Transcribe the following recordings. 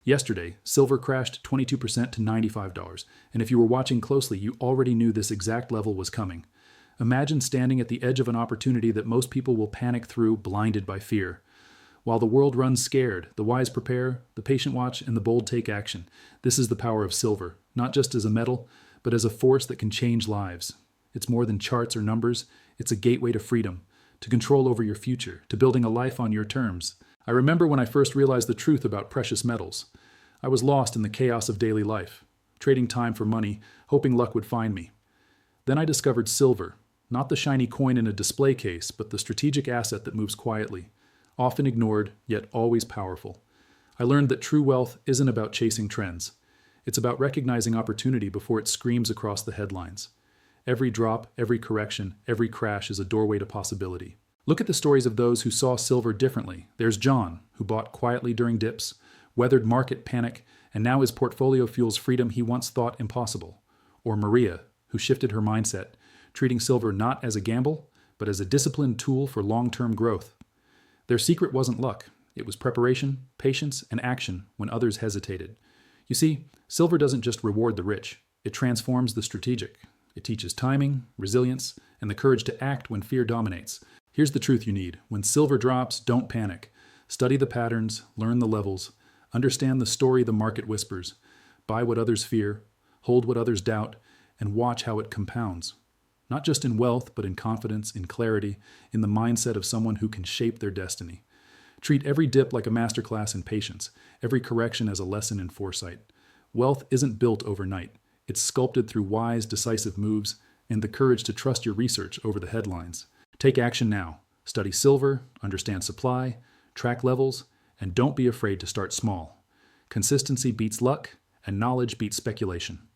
Yesterday, silver crashed 22% to $95, and if you were watching closely, you already knew this exact level was coming. Imagine standing at the edge of an opportunity that most people will panic through, blinded by fear. While the world runs scared, the wise prepare, the patient watch, and the bold take action. This is the power of silver, not just as a metal, but as a force that can change lives. It's more than charts or numbers. It's a gateway to freedom, to control over your future, to building a life on your terms. I remember when I first realized the truth about precious metals. I was lost in the chaos of daily life, trading time for money, hoping luck would find me. Then I discovered silver, not the shiny coin in a display case, but the strategic asset that moves quietly, often ignored, yet always powerful. I learned that true wealth isn't about chasing trends. It's about recognizing opportunity before it screams across the headlines. Every drop, every correction, every crash is a doorway to possibility. Look at the stories of those who saw silver differently. There's John, who bought quietly during dips, weathered market panic, and now his portfolio fuels freedom he once thought impossible. Or Maria, who shifted her mindset, treating silver not as a gamble, but as a disciplined tool for long-term growth. Their secret wasn't luck. It was preparation, patience, and action when others hesitated. You see, silver doesn't just reward the rich. It transforms the strategic. It teaches timing, resilience, and the courage to act when fear dominates. Here's the truth you need. When silver drops, don't panic. Study the patterns, learn the levels, understand the story the market whispers, buy what others fear, hold what others doubt, and watch how it compounds. Not just in wealth, but in confidence, in clarity, in the mindset of someone who can shape their destiny. Treat every dip like a masterclass in patience, every correction as a lesson in foresight. Wealth isn't built overnight. It's sculpted through wise, decisive moves and the courage to trust your research over the headlines. Take action now. Study silver, understand supply, track levels, and don't be afraid to start small. Consistency beats luck, and knowledge beats speculation.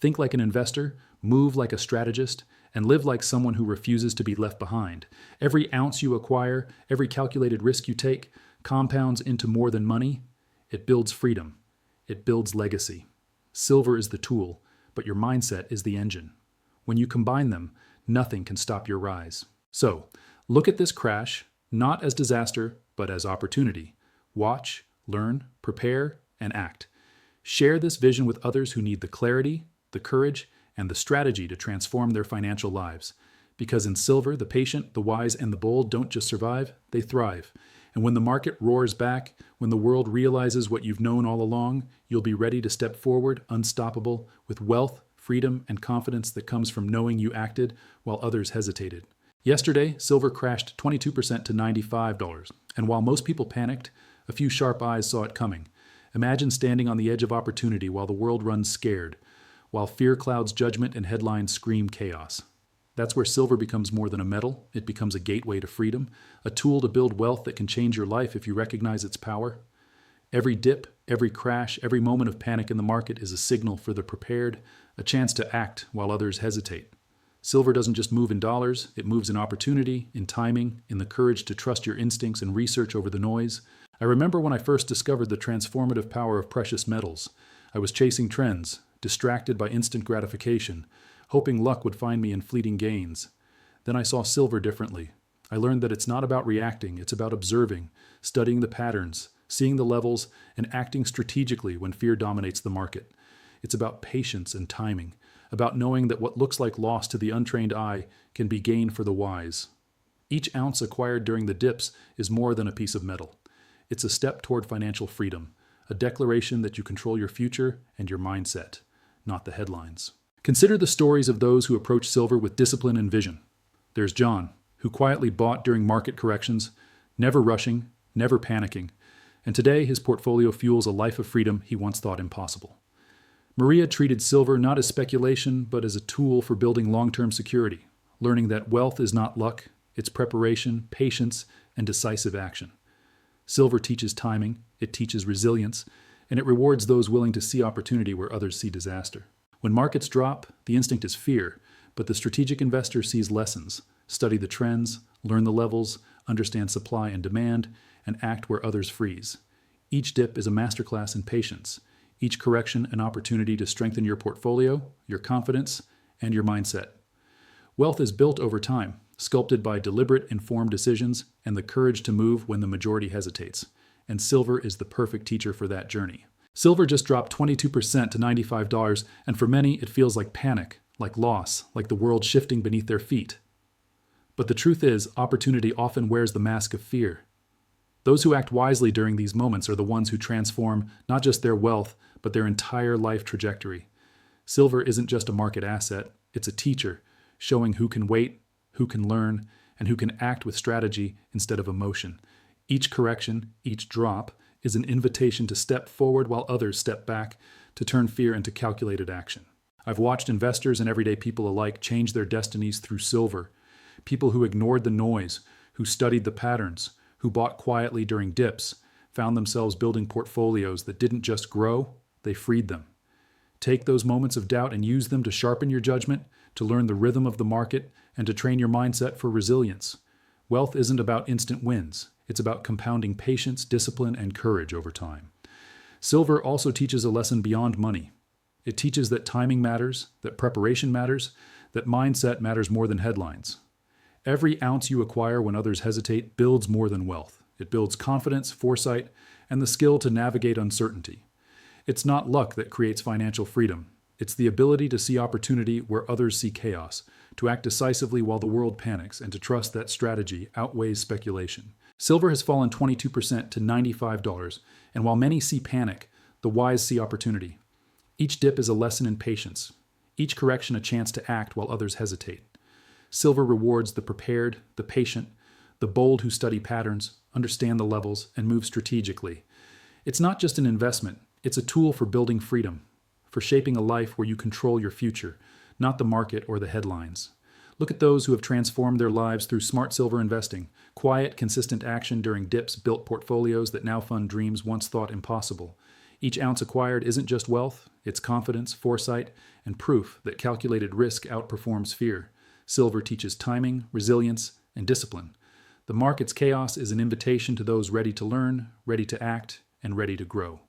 Think like an investor, move like a strategist, and live like someone who refuses to be left behind. Every ounce you acquire, every calculated risk you take, compounds into more than money. It builds freedom. It builds legacy. Silver is the tool, but your mindset is the engine. When you combine them, nothing can stop your rise. So, look at this crash, not as disaster, but as opportunity. Watch, learn, prepare, and act. Share this vision with others who need the clarity, the courage, and the strategy to transform their financial lives. Because in silver, the patient, the wise, and the bold don't just survive, they thrive. And when the market roars back, when the world realizes what you've known all along, you'll be ready to step forward, unstoppable, with wealth, freedom, and confidence that comes from knowing you acted while others hesitated. Yesterday, silver crashed 22% to $95, and while most people panicked, a few sharp eyes saw it coming. Imagine standing on the edge of opportunity while the world runs scared, while fear clouds judgment and headlines scream chaos. That's where silver becomes more than a metal. It becomes a gateway to freedom, a tool to build wealth that can change your life if you recognize its power. Every dip, every crash, every moment of panic in the market is a signal for the prepared, a chance to act while others hesitate. Silver doesn't just move in dollars, it moves in opportunity, in timing, in the courage to trust your instincts and research over the noise. I remember when I first discovered the transformative power of precious metals. I was chasing trends, distracted by instant gratification, hoping luck would find me in fleeting gains. Then I saw silver differently. I learned that it's not about reacting, it's about observing, studying the patterns, seeing the levels, and acting strategically when fear dominates the market. It's about patience and timing, about knowing that what looks like loss to the untrained eye can be gain for the wise. Each ounce acquired during the dips is more than a piece of metal. It's a step toward financial freedom, a declaration that you control your future and your mindset, not the headlines. Consider the stories of those who approach silver with discipline and vision. There's John, who quietly bought during market corrections, never rushing, never panicking, and today his portfolio fuels a life of freedom he once thought impossible. Maria treated silver not as speculation, but as a tool for building long-term security, learning that wealth is not luck, it's preparation, patience, and decisive action. Silver teaches timing, it teaches resilience, and it rewards those willing to see opportunity where others see disaster. When markets drop, the instinct is fear, but the strategic investor sees lessons, study the trends, learn the levels, understand supply and demand, and act where others freeze. Each dip is a masterclass in patience, each correction an opportunity to strengthen your portfolio, your confidence, and your mindset. Wealth is built over time, sculpted by deliberate, informed decisions and the courage to move when the majority hesitates. And silver is the perfect teacher for that journey. Silver just dropped 22% to $95, and for many it feels like panic, like loss, like the world shifting beneath their feet. But the truth is, opportunity often wears the mask of fear. Those who act wisely during these moments are the ones who transform not just their wealth, but their entire life trajectory. Silver isn't just a market asset, it's a teacher, showing who can wait, who can learn, and who can act with strategy instead of emotion. Each correction, each drop, is an invitation to step forward while others step back, to turn fear into calculated action. I've watched investors and everyday people alike change their destinies through silver. People who ignored the noise, who studied the patterns, who bought quietly during dips, found themselves building portfolios that didn't just grow, they freed them. Take those moments of doubt and use them to sharpen your judgment, to learn the rhythm of the market, and to train your mindset for resilience. Wealth isn't about instant wins. It's about compounding patience, discipline, and courage over time. Silver also teaches a lesson beyond money. It teaches that timing matters, that preparation matters, that mindset matters more than headlines. Every ounce you acquire when others hesitate builds more than wealth. It builds confidence, foresight, and the skill to navigate uncertainty. It's not luck that creates financial freedom. It's the ability to see opportunity where others see chaos, to act decisively while the world panics, and to trust that strategy outweighs speculation. Silver has fallen 22% to $95, and while many see panic, the wise see opportunity. Each dip is a lesson in patience, each correction a chance to act while others hesitate. Silver rewards the prepared, the patient, the bold who study patterns, understand the levels, and move strategically. It's not just an investment, it's a tool for building freedom, for shaping a life where you control your future, not the market or the headlines. Look at those who have transformed their lives through smart silver investing. Quiet, consistent action during dips built portfolios that now fund dreams once thought impossible. Each ounce acquired isn't just wealth, it's confidence, foresight, and proof that calculated risk outperforms fear. Silver teaches timing, resilience, and discipline. The market's chaos is an invitation to those ready to learn, ready to act, and ready to grow.